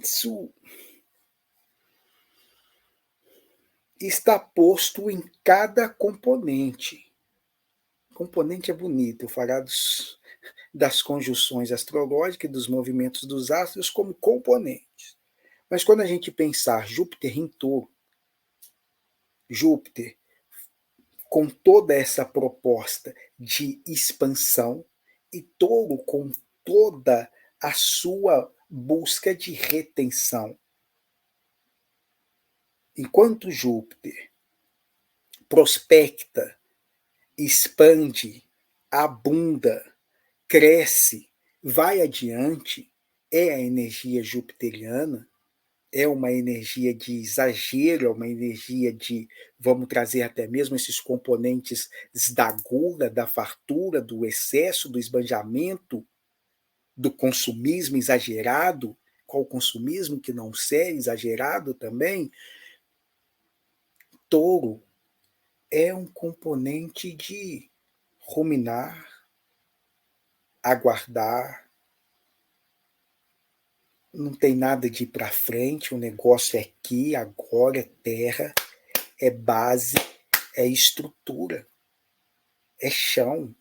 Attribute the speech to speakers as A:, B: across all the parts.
A: Isso está posto em cada componente. Componente é bonito, eu falar das conjunções astrológicas e dos movimentos dos astros como componentes. Mas quando a gente pensar Júpiter em touro, Júpiter com toda essa proposta de expansão e touro com toda a sua busca de retenção. Enquanto Júpiter prospecta, expande, abunda, cresce, vai adiante, é a energia jupiteriana, é uma energia de exagero, é uma energia de, vamos trazer até mesmo esses componentes da gula, da fartura, do excesso, do esbanjamento, do consumismo exagerado, qual consumismo que não ser exagerado também. Touro é um componente de ruminar, aguardar, não tem nada de ir para frente, o negócio é aqui, agora, é terra, é base, é estrutura, é chão.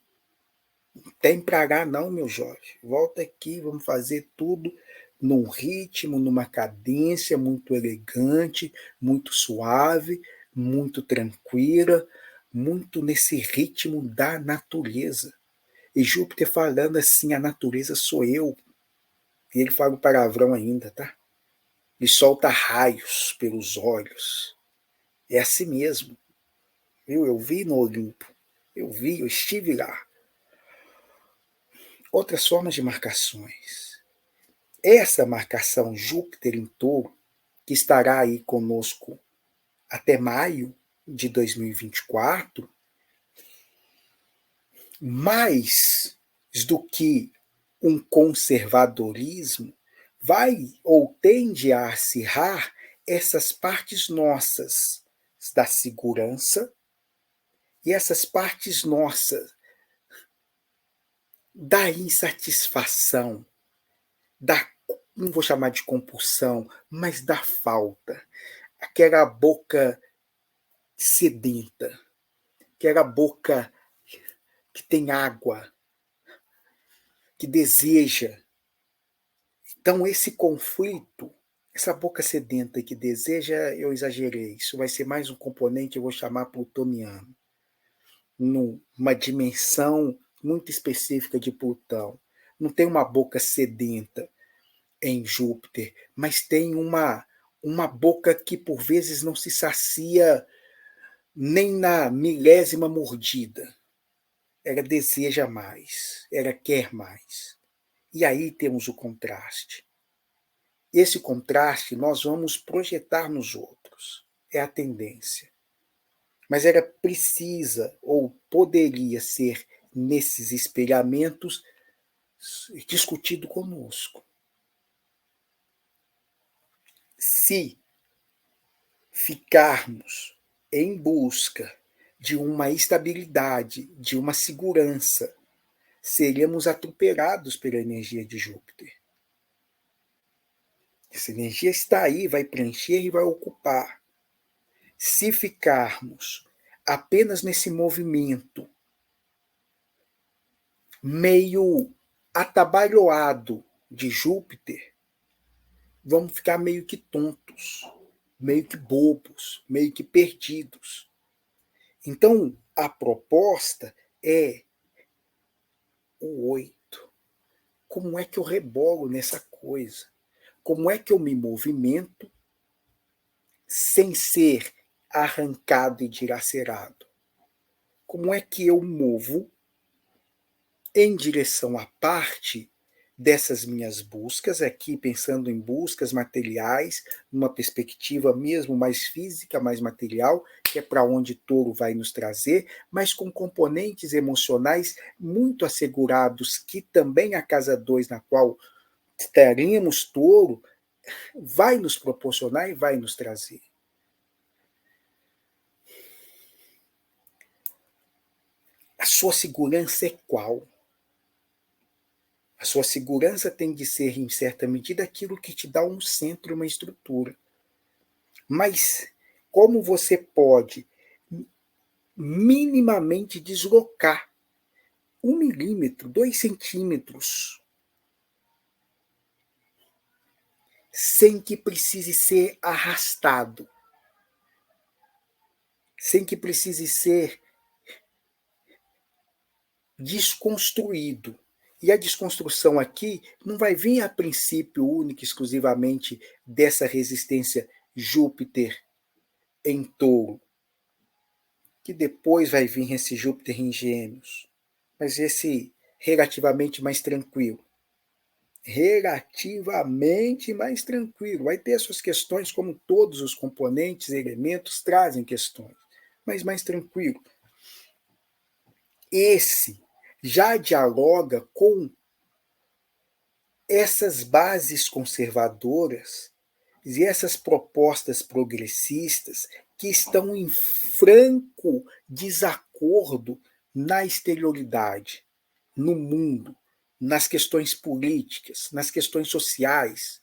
A: Não tem pragar não, meu Jorge. Volta aqui, vamos fazer tudo num ritmo, numa cadência muito elegante, muito suave, muito tranquila, muito nesse ritmo da natureza. E Júpiter falando assim, a natureza sou eu. E ele fala o palavrão ainda, tá? E solta raios pelos olhos. É assim mesmo. Eu vi no Olimpo. Eu estive lá. Outras formas de marcações. Essa marcação Júpiter em touro, que estará aí conosco até maio de 2024, mais do que um conservadorismo, vai ou tende a acirrar essas partes nossas da segurança e essas partes nossas da insatisfação, da, não vou chamar de compulsão, mas da falta. Aquela boca sedenta, aquela boca que tem água, que deseja. Então, esse conflito, essa boca sedenta que deseja, eu exagerei, isso vai ser mais um componente, eu vou chamar plutoniano, numa dimensão muito específica de Plutão. Não tem uma boca sedenta em Júpiter, mas tem uma boca que por vezes não se sacia nem na milésima mordida. Ela deseja mais, ela quer mais. E aí temos o contraste. Esse contraste nós vamos projetar nos outros. É a tendência. Mas ela precisa ou poderia ser, nesses espelhamentos, discutido conosco. Se ficarmos em busca de uma estabilidade, de uma segurança, seríamos atropelados pela energia de Júpiter. Essa energia está aí, vai preencher e vai ocupar. Se ficarmos apenas nesse movimento meio atabalhoado de Júpiter, vamos ficar meio que tontos, meio que bobos, meio que perdidos. Então, a proposta é o 8. Como é que eu rebolo nessa coisa? Como é que eu me movimento sem ser arrancado e dilacerado? Como é que eu movo em direção à parte dessas minhas buscas, aqui pensando em buscas materiais, numa perspectiva mesmo mais física, mais material, que é para onde Touro vai nos trazer, mas com componentes emocionais muito assegurados, que também a casa 2, na qual teremos Touro, vai nos proporcionar e vai nos trazer. A sua segurança é qual? A sua segurança tem de ser, em certa medida, aquilo que te dá um centro, uma estrutura. Mas como você pode minimamente deslocar 1 milímetro, 2 centímetros, sem que precise ser arrastado, sem que precise ser desconstruído? E a desconstrução aqui não vai vir a princípio única e exclusivamente dessa resistência Júpiter em Touro, que depois vai vir esse Júpiter em Gêmeos, mas esse relativamente mais tranquilo. Relativamente mais tranquilo. Vai ter suas questões, como todos os componentes e elementos trazem questões, mas mais tranquilo. Esse já dialoga com essas bases conservadoras e essas propostas progressistas que estão em franco desacordo na exterioridade, no mundo, nas questões políticas, nas questões sociais,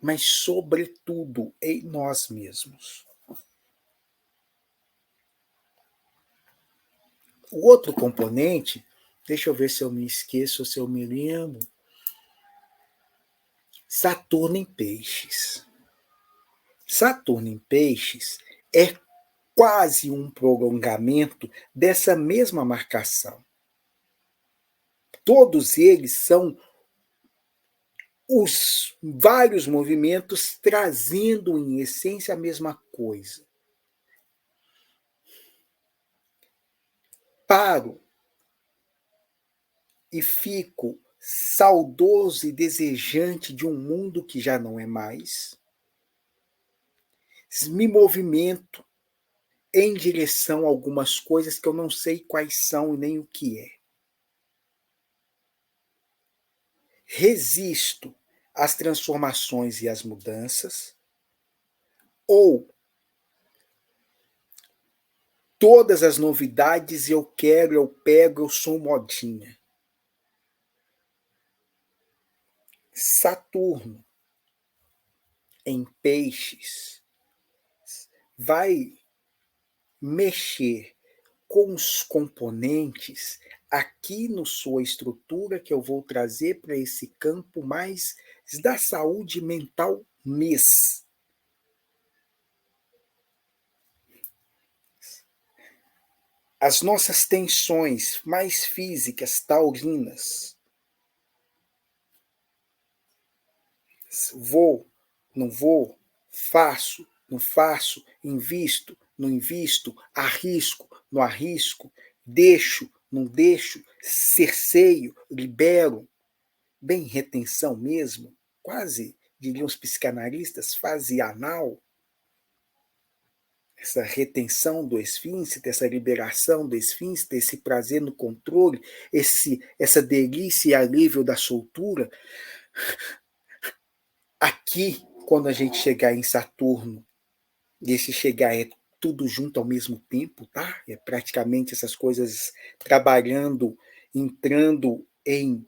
A: mas, sobretudo, em nós mesmos. O outro componente, deixa eu ver se eu me esqueço ou se eu me lembro, Saturno em Peixes. Saturno em Peixes é quase um prolongamento dessa mesma marcação. Todos eles são os vários movimentos trazendo em essência a mesma coisa. Paro e fico saudoso e desejante de um mundo que já não é mais. Me movimento em direção a algumas coisas que eu não sei quais são nem o que é. Resisto às transformações e às mudanças, ou todas as novidades eu quero, eu pego, eu sou modinha. Saturno em Peixes vai mexer com os componentes aqui na sua estrutura que eu vou trazer para esse campo mais da saúde mental mesmo. As nossas tensões mais físicas, taurinas. Vou, não vou, faço, não faço, invisto, não invisto, arrisco, não arrisco, deixo, não deixo, cerceio, libero. Bem, retenção mesmo, quase, diriam os psicanalistas, fase anal. Essa retenção do esfíncter, essa liberação do esfíncter, esse prazer no controle, essa delícia e alívio da soltura. Aqui, quando a gente chegar em Saturno, e esse chegar é tudo junto ao mesmo tempo, tá? É praticamente essas coisas trabalhando, entrando em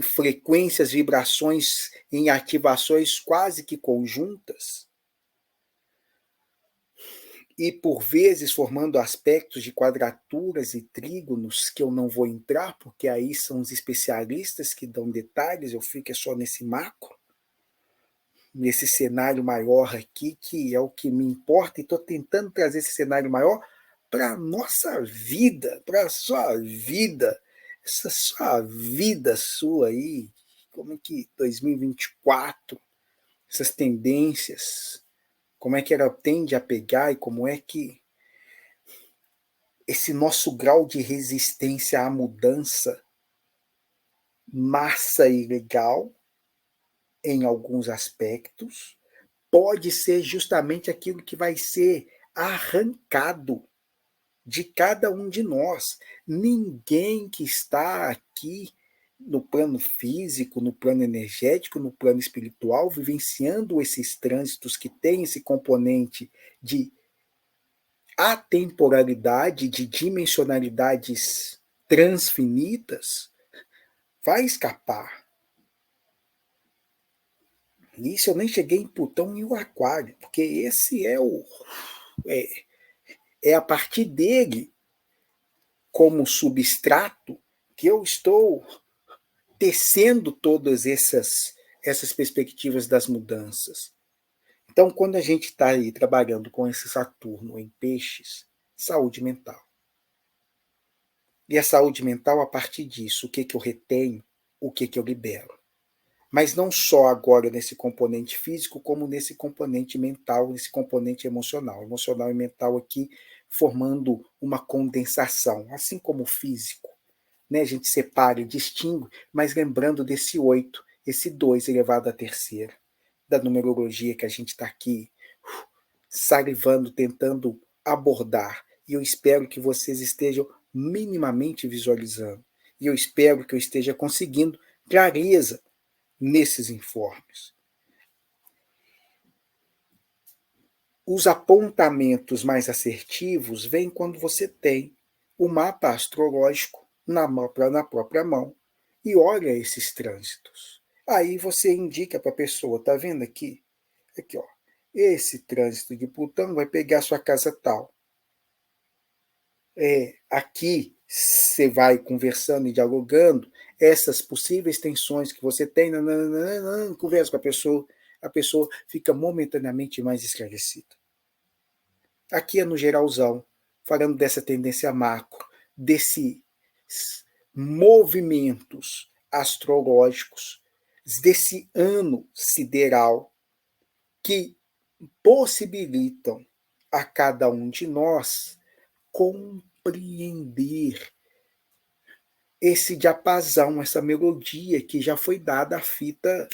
A: frequências, vibrações, em ativações quase que conjuntas, e por vezes formando aspectos de quadraturas e trígonos que eu não vou entrar, porque aí são os especialistas que dão detalhes, eu fico só nesse macro, nesse cenário maior aqui, que é o que me importa, e estou tentando trazer esse cenário maior para a nossa vida, para a sua vida, essa sua vida sua aí, como é que 2024, essas tendências, como é que ela tende a pegar e como é que esse nosso grau de resistência à mudança, massa e legal, em alguns aspectos, pode ser justamente aquilo que vai ser arrancado de cada um de nós. Ninguém que está aqui no plano físico, no plano energético, no plano espiritual, vivenciando esses trânsitos que têm esse componente de atemporalidade, de dimensionalidades transfinitas, vai escapar. Isso eu nem cheguei em Plutão e o Aquário, porque esse é a partir dele, como substrato, que eu estou tecendo todas essas perspectivas das mudanças. Então, quando a gente está aí trabalhando com esse Saturno em peixes, saúde mental. E a saúde mental, a partir disso, o que eu retenho, o que eu libero. Mas não só agora nesse componente físico, como nesse componente mental, nesse componente emocional. Emocional e mental aqui formando uma condensação, assim como o físico. Né? A gente separa e distingue, mas lembrando desse 8, esse 2 elevado à terceira, da numerologia que a gente está aqui salivando, tentando abordar. E eu espero que vocês estejam minimamente visualizando. E eu espero que eu esteja conseguindo clareza nesses informes. Os apontamentos mais assertivos vêm quando você tem o mapa astrológico na própria mão e olha esses trânsitos. Aí você indica para a pessoa, tá vendo aqui? Aqui, ó. Esse trânsito de Plutão vai pegar a sua casa tal. Aqui você vai conversando e dialogando essas possíveis tensões que você tem, conversa com a pessoa fica momentaneamente mais esclarecida. Aqui é no geralzão, falando dessa tendência macro, desses movimentos astrológicos, desse ano sideral que possibilitam a cada um de nós compreender esse diapasão, essa melodia que já foi dada à fita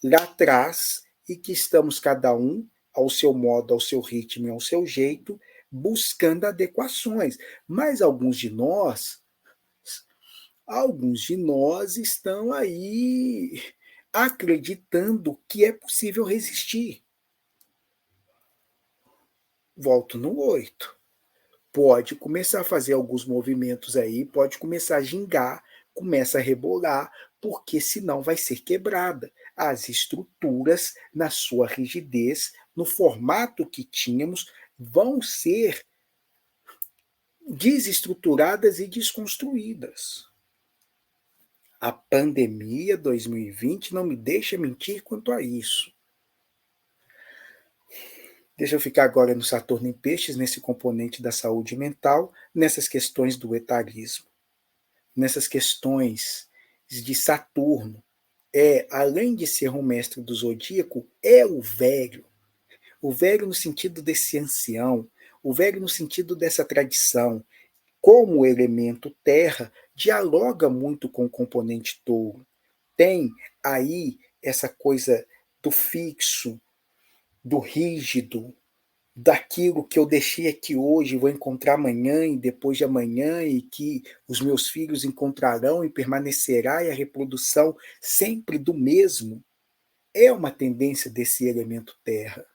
A: lá atrás e que estamos cada um ao seu modo, ao seu ritmo e ao seu jeito, buscando adequações. Mas alguns de nós estão aí acreditando que é possível resistir. Volto no 8. Pode começar a fazer alguns movimentos aí, pode começar a gingar, começa a rebolar, porque senão vai ser quebrada. As estruturas, na sua rigidez, no formato que tínhamos, vão ser desestruturadas e desconstruídas. A pandemia 2020 não me deixa mentir quanto a isso. Deixa eu ficar agora no Saturno em Peixes, nesse componente da saúde mental, nessas questões do etarismo, nessas questões de Saturno. Além de ser um mestre do zodíaco, é o velho. O velho no sentido desse ancião, o velho no sentido dessa tradição. Como o elemento terra dialoga muito com o componente touro. Tem aí essa coisa do fixo, do rígido, daquilo que eu deixei aqui hoje, vou encontrar amanhã e depois de amanhã, e que os meus filhos encontrarão e permanecerá, e a reprodução sempre do mesmo, é uma tendência desse elemento terra.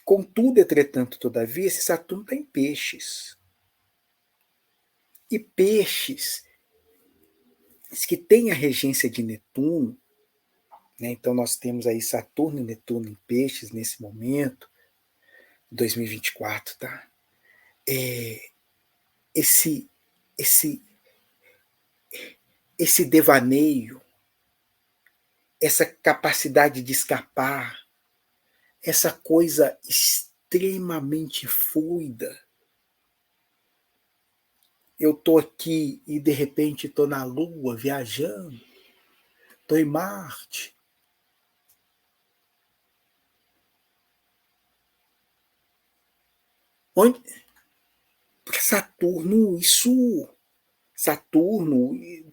A: Contudo, entretanto, todavia, esse Saturno está em peixes. E peixes, que tem a regência de Netuno, né? Então nós temos aí Saturno e Netuno em peixes nesse momento, 2024, tá? Esse devaneio, essa capacidade de escapar, essa coisa extremamente fluida. Eu tô aqui e de repente tô na Lua viajando, tô em Marte. Onde? Porque Saturno,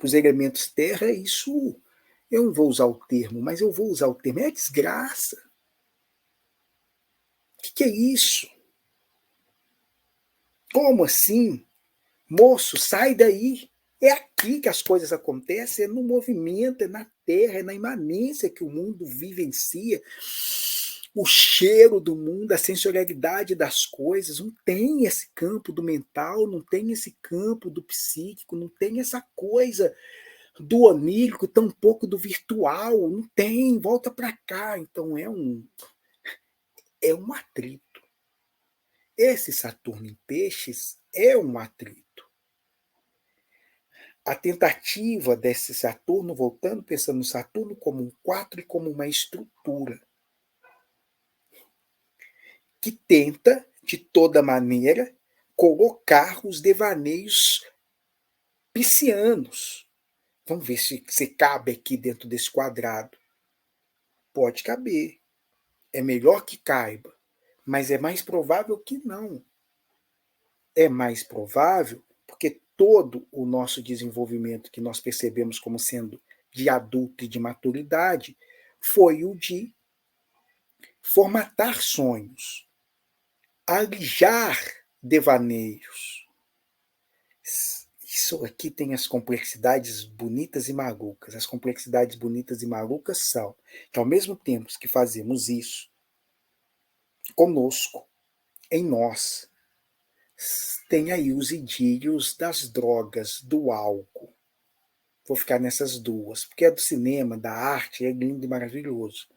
A: os elementos terra, isso, eu não vou usar o termo, mas eu vou usar o termo, é desgraça. O que é isso? Como assim? Moço, sai daí. É aqui que as coisas acontecem, é no movimento, é na terra, é na imanência que o mundo vivencia. o cheiro do mundo, a sensorialidade das coisas. Não tem esse campo do mental, não tem esse campo do psíquico, não tem essa coisa do onírico, tampouco do virtual. Não tem, volta para cá. Então é um atrito. Esse Saturno em Peixes é um atrito. A tentativa desse Saturno, voltando, pensando no Saturno como um 4 e como uma estrutura, que tenta, de toda maneira, colocar os devaneios piscianos. Vamos ver se cabe aqui dentro desse quadrado. Pode caber. É melhor que caiba, mas é mais provável que não. É mais provável porque todo o nosso desenvolvimento que nós percebemos como sendo de adulto e de maturidade foi o de formatar sonhos, alijar devaneios. Isso aqui tem as complexidades bonitas e malucas. As complexidades bonitas e malucas são que, ao mesmo tempo que fazemos isso conosco, em nós, tem aí os idílios das drogas, do álcool. Vou ficar nessas duas, porque é do cinema, da arte, é lindo e maravilhoso.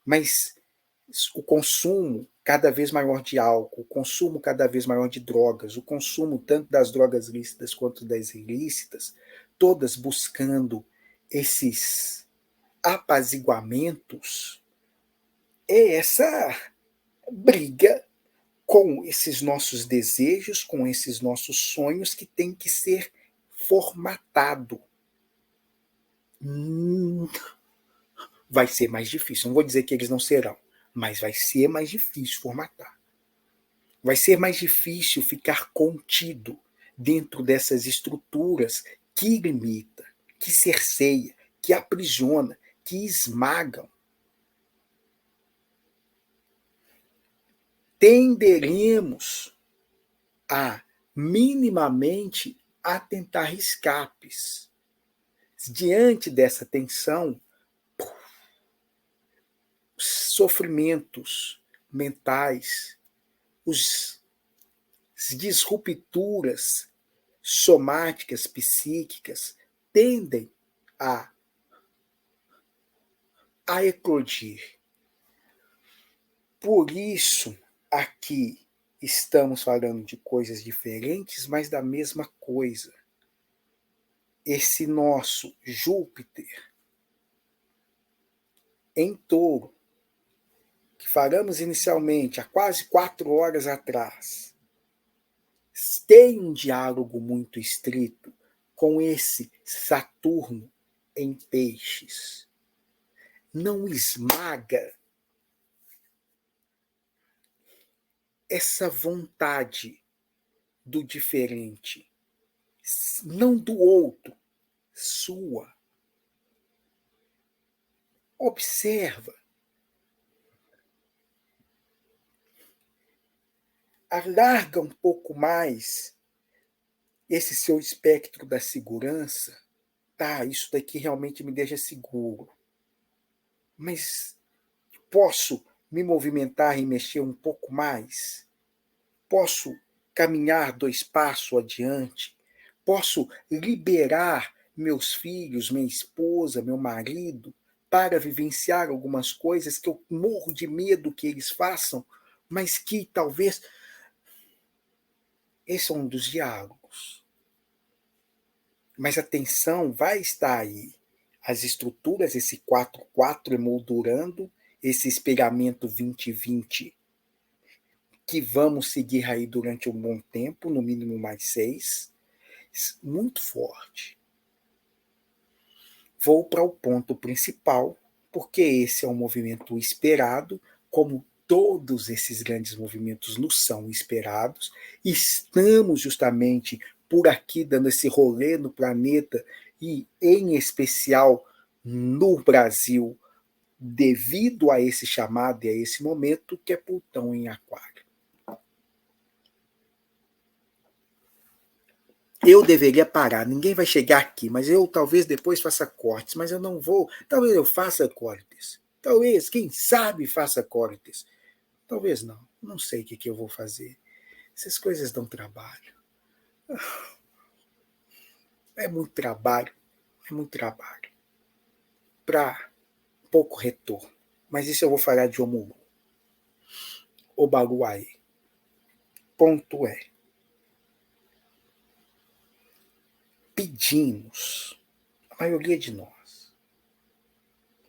A: Mas o consumo cada vez maior de álcool, o consumo cada vez maior de drogas, o consumo tanto das drogas lícitas quanto das ilícitas, todas buscando esses apaziguamentos, é essa briga com esses nossos desejos, com esses nossos sonhos que tem que ser formatado. Vai ser mais difícil. Não vou dizer que eles não serão, mas vai ser mais difícil formatar. Vai ser mais difícil ficar contido dentro dessas estruturas que limita, que cerceia, que aprisiona, que esmagam. Tenderemos a minimamente a tentar escapes. Diante dessa tensão, sofrimentos mentais, as disrupturas somáticas, psíquicas, tendem a eclodir. Por isso, aqui estamos falando de coisas diferentes, mas da mesma coisa. Esse nosso Júpiter em Touro, que falamos inicialmente há quase 4 horas atrás, tem um diálogo muito estrito com esse Saturno em Peixes. Não esmaga essa vontade do diferente, não do outro, sua. Observa. Alarga um pouco mais esse seu espectro da segurança. Tá, isso daqui realmente me deixa seguro. Mas posso me movimentar e mexer um pouco mais? Posso caminhar 2 passos adiante? Posso liberar meus filhos, minha esposa, meu marido, para vivenciar algumas coisas que eu morro de medo que eles façam, mas que talvez... Esse é um dos diálogos. Mas a tensão vai estar aí. As estruturas, esse 4-4 emoldurando, esse espelhamento 20-20, que vamos seguir aí durante um bom tempo, no mínimo mais 6, muito forte. Vou para o ponto principal, porque esse é um movimento esperado, como todos esses grandes movimentos nos são esperados. Estamos justamente por aqui dando esse rolê no planeta e, em especial, no Brasil, devido a esse chamado e a esse momento, que é Plutão em Aquário. Eu deveria parar, ninguém vai chegar aqui, mas eu talvez depois faça cortes, mas eu não vou, talvez eu faça cortes. Talvez, quem sabe, faça cortes. Talvez não. Não sei o que eu vou fazer. Essas coisas dão trabalho. É muito trabalho. É muito trabalho. Para pouco retorno. Mas isso eu vou falar de Omuru. Obaguaê. Ponto é. Pedimos, a maioria de nós,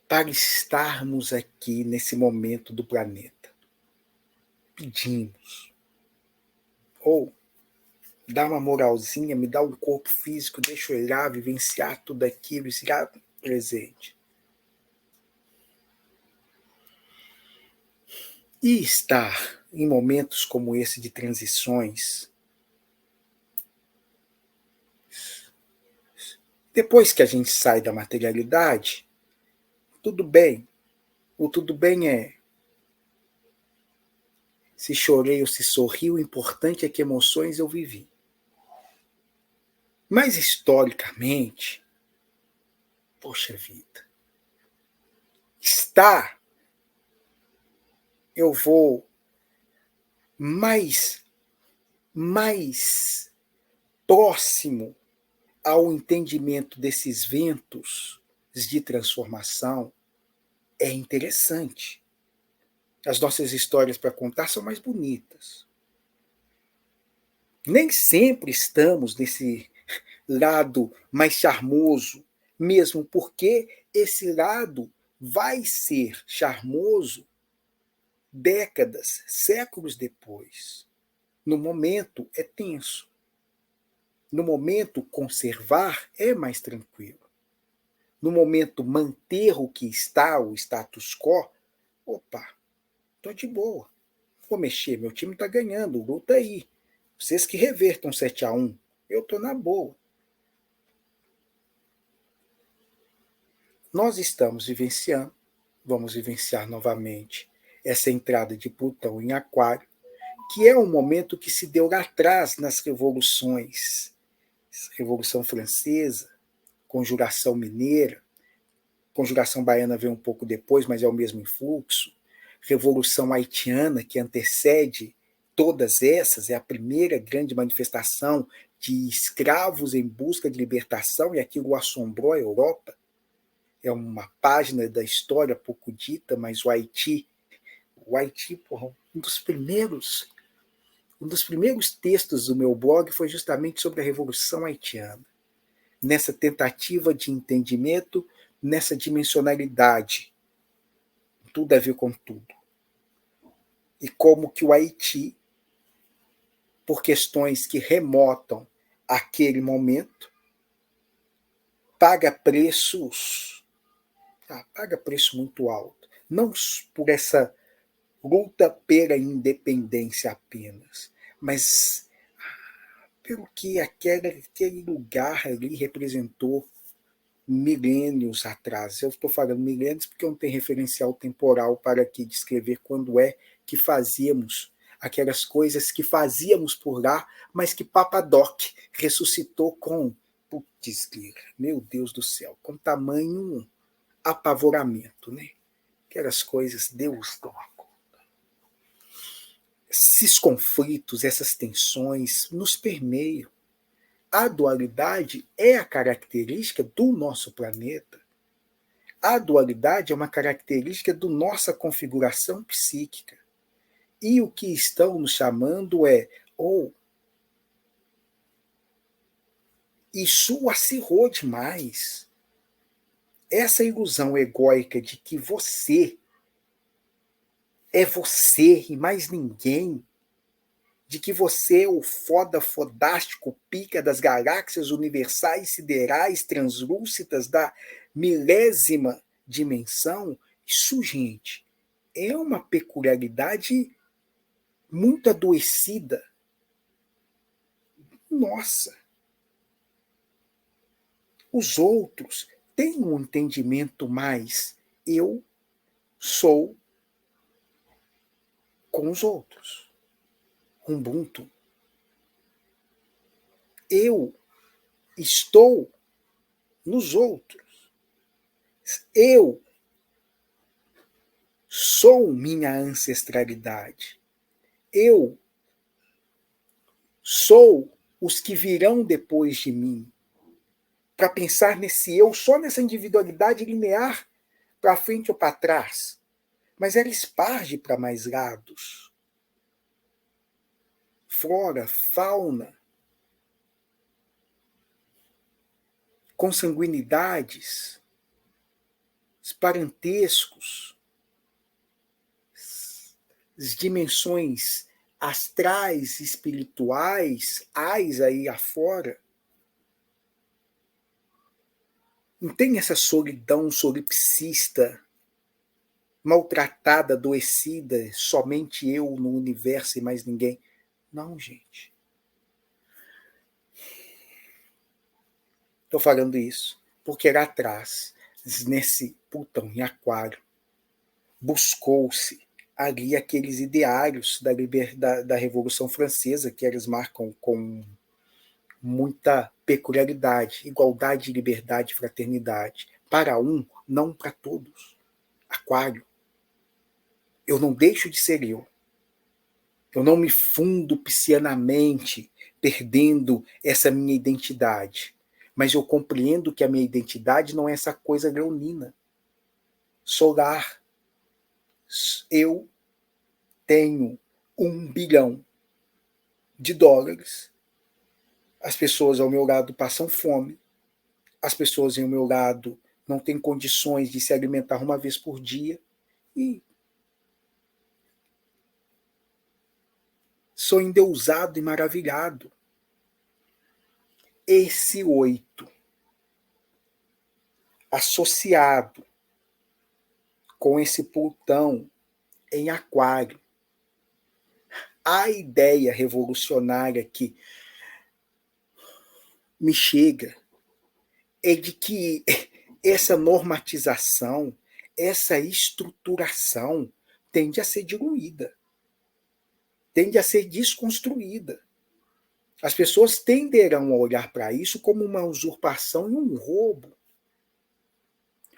A: para estarmos aqui nesse momento do planeta. Pedimos. Ou dá uma moralzinha, me dá um corpo físico, deixa eu ir lá, vivenciar tudo aquilo, estar presente. E estar em momentos como esse de transições, depois que a gente sai da materialidade, tudo bem. O tudo bem é se chorei ou se sorri, o importante é que emoções eu vivi. Mas historicamente, poxa vida, está, eu vou mais próximo ao entendimento desses ventos de transformação, é interessante. As nossas histórias para contar são mais bonitas. Nem sempre estamos nesse lado mais charmoso, mesmo porque esse lado vai ser charmoso décadas, séculos depois. No momento é tenso. No momento conservar é mais tranquilo. No momento manter o que está, o status quo, opa, tô de boa. Vou mexer, meu time tá ganhando, o gol tá aí. Vocês que revertam 7-1, eu tô na boa. Nós estamos vivenciando, vamos vivenciar novamente essa entrada de Plutão em Aquário, que é um momento que se deu lá atrás nas revoluções. Revolução Francesa, Conjuração Mineira, Conjuração Baiana veio um pouco depois, mas é o mesmo influxo. Revolução Haitiana, que antecede todas essas, é a primeira grande manifestação de escravos em busca de libertação, e aquilo assombrou a Europa. É uma página da história pouco dita, mas o Haiti, porra, um dos primeiros textos do meu blog foi justamente sobre a Revolução Haitiana, nessa tentativa de entendimento, nessa dimensionalidade, tudo a ver com tudo. E como que o Haiti, por questões que remotam aquele momento, paga preço muito alto. Não por essa luta pela independência apenas, mas pelo que aquele lugar ali representou milênios atrás. Eu estou falando milênios porque não tem referencial temporal para aqui descrever quando é que fazíamos aquelas coisas que fazíamos por lá, mas que Papadoc ressuscitou com, putz, meu Deus do céu, com tamanho apavoramento, né? Aquelas coisas, Deus toma conta. Esses conflitos, essas tensões nos permeiam. A dualidade é a característica do nosso planeta. A dualidade é uma característica da nossa configuração psíquica. E o que estão nos chamando é, isso acirrou demais. Essa ilusão egóica de que você é você e mais ninguém, de que você é o foda fodástico pica das galáxias universais siderais translúcidas da milésima dimensão, isso, gente, é uma peculiaridade muito adoecida. Nossa! Os outros têm um entendimento mais eu sou com os outros. Ubuntu. Eu estou nos outros. Eu sou minha ancestralidade. Eu sou os que virão depois de mim. Para pensar nesse eu, só nessa individualidade linear, para frente ou para trás. Mas ela esparge para mais lados. Flora, fauna, consanguinidades, os parentescos, as dimensões astrais, espirituais, ais aí afora. Não tem essa solidão solipsista, maltratada, adoecida, somente eu no universo e mais ninguém. Não, gente. Estou falando isso porque lá atrás, nesse Plutão em Aquário, buscou-se ali aqueles ideários da Revolução Francesa, que eles marcam com muita peculiaridade: igualdade, liberdade, fraternidade. Para um, não para todos. Aquário. Eu não deixo de ser eu. Eu não me fundo piscianamente, perdendo essa minha identidade. Mas eu compreendo que a minha identidade não é essa coisa leonina, solar. Eu tenho $1 bilhão. As pessoas ao meu lado passam fome. As pessoas ao meu lado não têm condições de se alimentar uma vez por dia. E sou endeusado e maravilhado. Esse 8, associado com esse Plutão em Aquário, a ideia revolucionária que me chega é de que essa normatização, essa estruturação tende a ser diluída, tende a ser desconstruída. As pessoas tenderão a olhar para isso como uma usurpação e um roubo,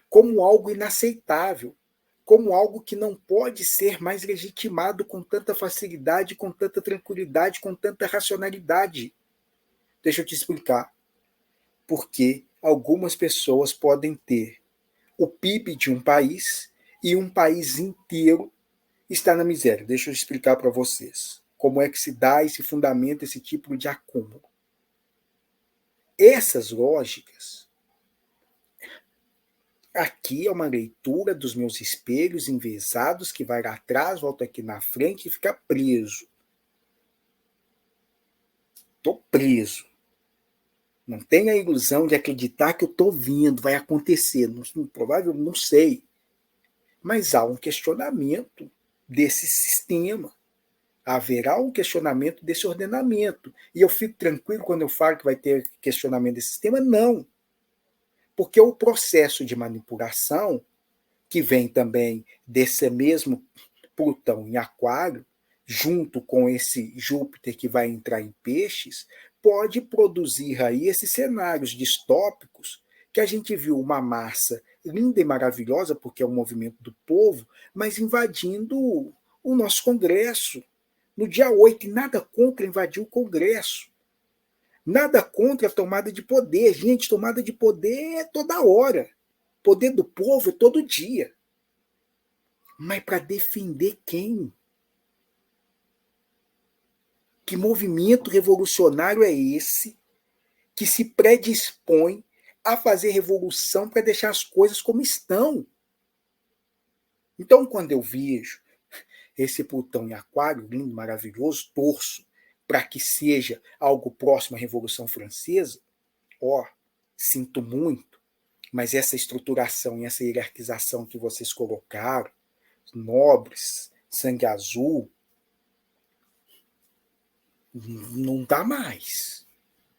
A: como algo inaceitável, como algo que não pode ser mais legitimado com tanta facilidade, com tanta tranquilidade, com tanta racionalidade. Deixa eu te explicar. Porque algumas pessoas podem ter o PIB de um país e um país inteiro está na miséria. Deixa eu explicar para vocês como é que se dá e se fundamenta esse tipo de acúmulo. Essas lógicas, aqui é uma leitura dos meus espelhos enviesados que vai lá atrás, volta aqui na frente e fica preso. Estou preso. Não tenha a ilusão de acreditar que eu estou vindo, vai acontecer. Provavelmente não sei. Mas há um questionamento desse sistema. Haverá um questionamento desse ordenamento. E eu fico tranquilo quando eu falo que vai ter questionamento desse sistema? Não. Porque o processo de manipulação, que vem também desse mesmo Plutão em Aquário, junto com esse Júpiter que vai entrar em Peixes, pode produzir aí esses cenários distópicos que a gente viu uma massa linda e maravilhosa, porque é um movimento do povo, mas invadindo o nosso Congresso. No dia 8, e nada contra invadir o Congresso. Nada contra a tomada de poder. Gente, tomada de poder é toda hora. Poder do povo é todo dia. Mas para defender quem? Que movimento revolucionário é esse que se predispõe a fazer revolução para deixar as coisas como estão? Então, quando eu vejo esse Plutão em Aquário, lindo, maravilhoso, torço para que seja algo próximo à Revolução Francesa, sinto muito, mas essa estruturação e essa hierarquização que vocês colocaram, nobres, sangue azul, não dá mais.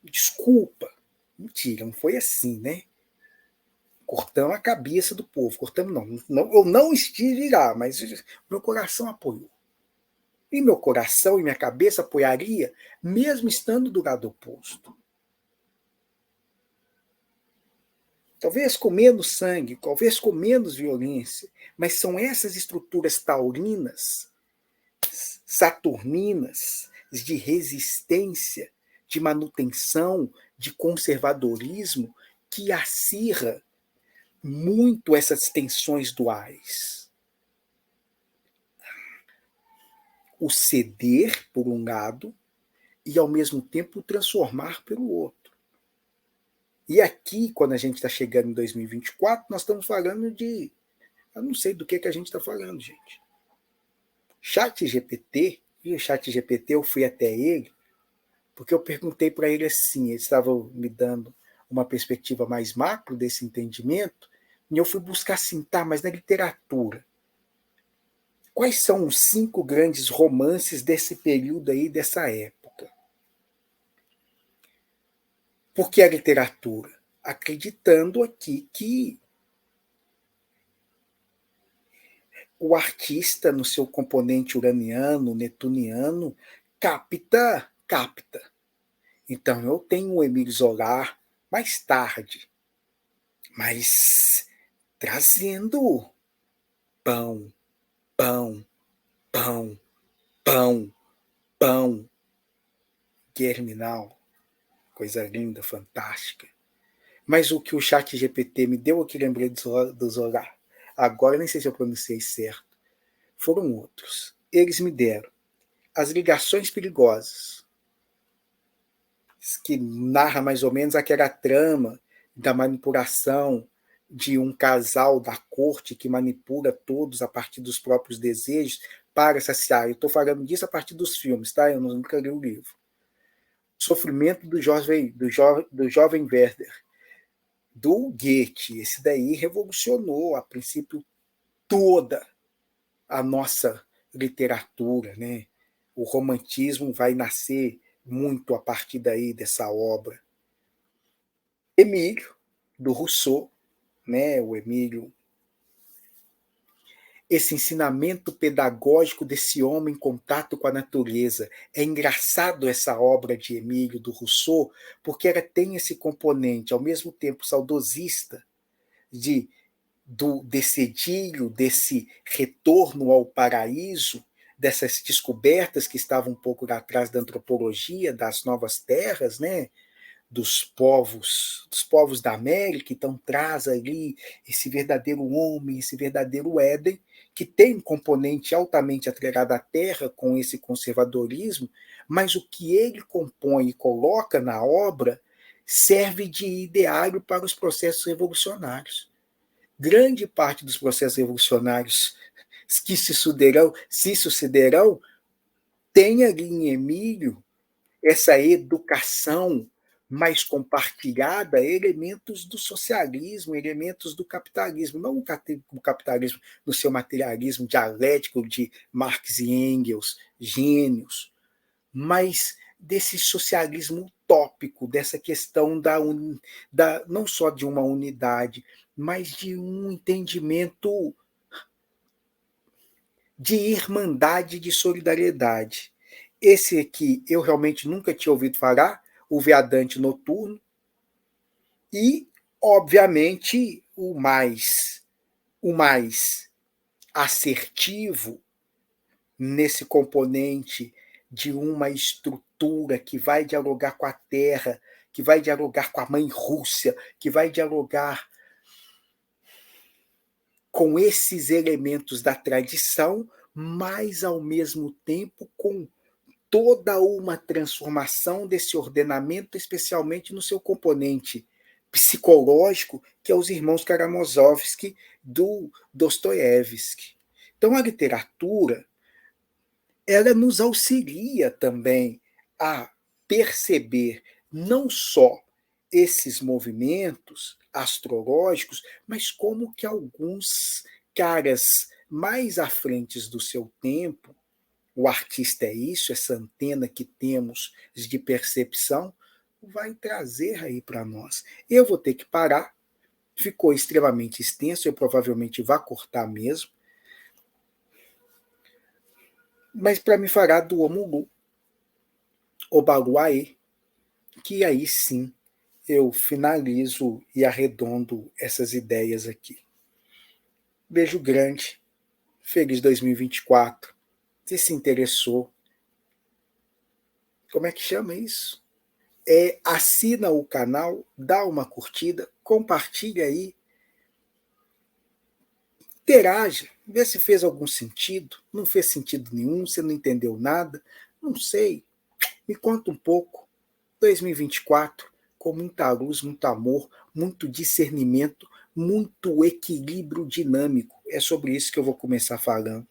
A: Desculpa. Mentira, não foi assim, né? Cortamos a cabeça do povo. Cortamos não. Eu não estive lá, mas meu coração apoiou. E meu coração e minha cabeça apoiaria, mesmo estando do lado oposto. talvez com menos sangue, talvez com menos violência, mas são essas estruturas taurinas, saturninas, de resistência, de manutenção, de conservadorismo, que acirra muito essas tensões duais. O ceder, por um lado, e ao mesmo tempo transformar pelo outro. E aqui, quando a gente está chegando em 2024, nós estamos falando de... Eu não sei do que a gente está falando, gente. ChatGPT, e o ChatGPT eu fui até ele, porque eu perguntei para ele assim, ele estava me dando uma perspectiva mais macro desse entendimento, e eu fui buscar assim, tá, mas na literatura, quais são os 5 grandes romances desse período aí, dessa época? Por que a literatura? Acreditando aqui que o artista, no seu componente uraniano, netuniano, capta. Então, eu tenho o Émile Zola mais tarde, mas trazendo pão, pão, pão, pão, pão, germinal, coisa linda, fantástica. Mas o que o chat GPT me deu, eu que lembrei do Zola, agora eu nem sei se eu pronunciei certo, foram outros. Eles me deram As Ligações Perigosas, que narra mais ou menos aquela trama da manipulação de um casal da corte que manipula todos a partir dos próprios desejos para saciar. Eu estou falando disso a partir dos filmes, tá? Eu nunca li o livro. Sofrimento do jovem Werther, do Goethe. Esse daí revolucionou, a princípio, toda a nossa literatura, né? O romantismo vai nascer muito a partir daí dessa obra. Emílio, do Rousseau, né? O Emílio, esse ensinamento pedagógico desse homem em contato com a natureza. É engraçado essa obra de Emílio, do Rousseau, porque ela tem esse componente, ao mesmo tempo saudosista, desse idílio, desse retorno ao paraíso, dessas descobertas que estavam um pouco atrás da antropologia, das novas terras, né? dos povos da América, então traz ali esse verdadeiro homem, esse verdadeiro Éden, que tem um componente altamente atrelado à terra, com esse conservadorismo, mas o que ele compõe e coloca na obra serve de ideário para os processos revolucionários. Grande parte dos processos revolucionários que se sucederão tem ali em Emílio essa educação mais compartilhada, elementos do socialismo, elementos do capitalismo, não o capitalismo no seu materialismo dialético de Marx e Engels, gênios, mas desse socialismo utópico, dessa questão não só de uma unidade, mas de um entendimento de irmandade, de solidariedade. Esse aqui eu realmente nunca tinha ouvido falar, o Viadante Noturno, e, obviamente, o mais assertivo nesse componente de uma estrutura que vai dialogar com a terra, que vai dialogar com a mãe Rússia, que vai dialogar com esses elementos da tradição, mas, ao mesmo tempo, com toda uma transformação desse ordenamento, especialmente no seu componente psicológico, que é os irmãos Karamazovsky do Dostoiévski. Então, a literatura, ela nos auxilia também a perceber não só esses movimentos astrológicos, mas como que alguns caras mais à frente do seu tempo, o artista é isso, essa antena que temos de percepção, vai trazer aí para nós. Eu vou ter que parar, ficou extremamente extenso, eu provavelmente vá cortar mesmo, mas para me falar do Omulu, Obaluaê, que aí sim eu finalizo e arredondo essas ideias aqui. Beijo grande, feliz 2024. Se interessou, como é que chama isso? Assina o canal, dá uma curtida, compartilha aí, interaja, vê se fez algum sentido. Não fez sentido nenhum, você não entendeu nada, não sei. Me conta um pouco. 2024, com muita luz, muito amor, muito discernimento, muito equilíbrio dinâmico. É sobre isso que eu vou começar falando.